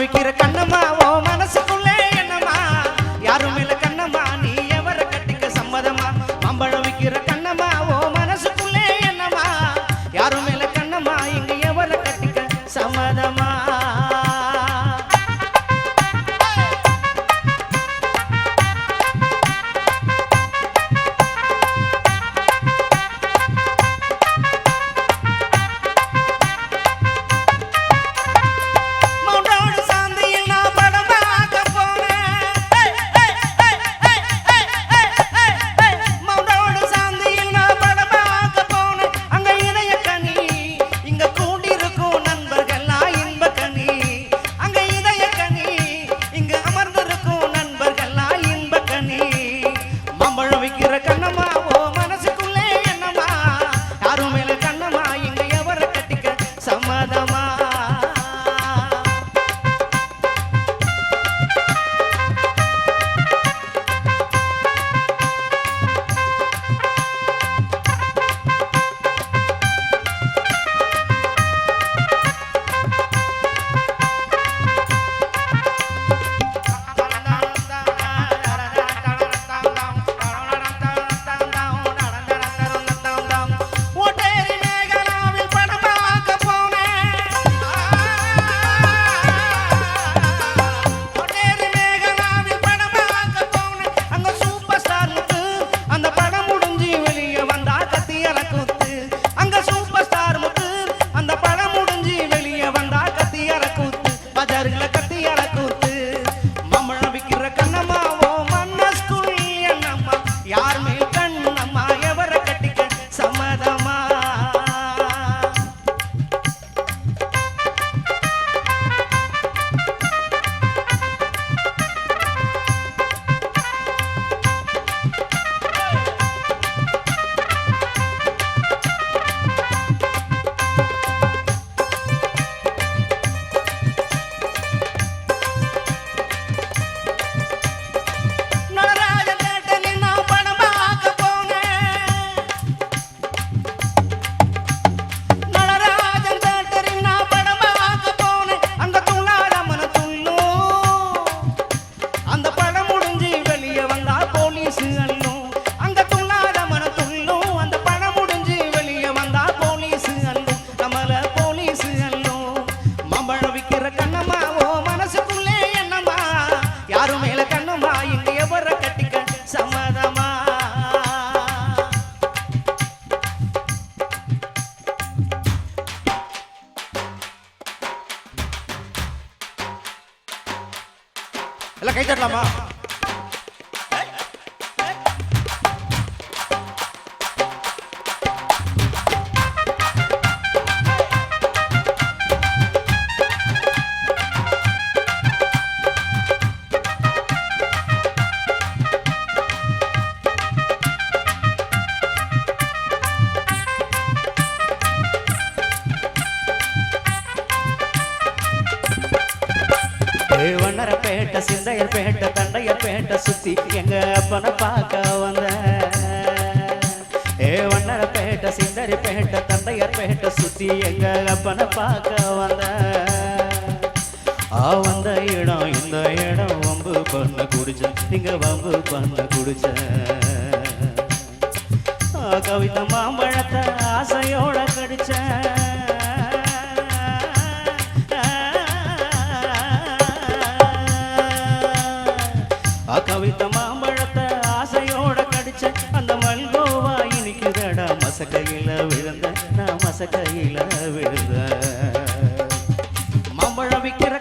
விக்கிற கண்ணம்மா ஓ மனசுக்குள்ளே என்னம்மா யாரும் இல்ல கண்ணம்மா நீ எவரை கட்டிக்க சம்மதமா மாம்பழம் விக்கிற கண்ணம்மா ஓ மனசுக்குள்ளே என்னம்மா யாரும் இல்ல கண்ணம்மா இங்க எவரை கட்டிக்க சம்மதமா எல்லாம் கை தட்டலாமா வண்ணரப்பேட்டை சிந்தையர்பேட்டை தண்டையர்பேட்டை சுத்தி எங்க அப்பனை பார்க்க வந்த வண்ணரப்பேட்டை சிந்தையர்பேட்டை தண்டையர்பேட்டை சுத்தி எங்க அப்பனை பார்க்க வந்த வந்த இடம் இந்த இடம் வம்பு பண்ண குடிச்ச இங்க வம்பு பண்ண குடிச்ச கவிதை மாம்பழத்தை ஆசையோட கடிச்ச கவித்த மாம்பழத்தை ஆசையோட கடிச்ச அந்த மல்கோவா இனிக்குதடா மசக்கையில விழுந்த நான் மசக்கையில விழுந்த மாம்பழம் விக்கிற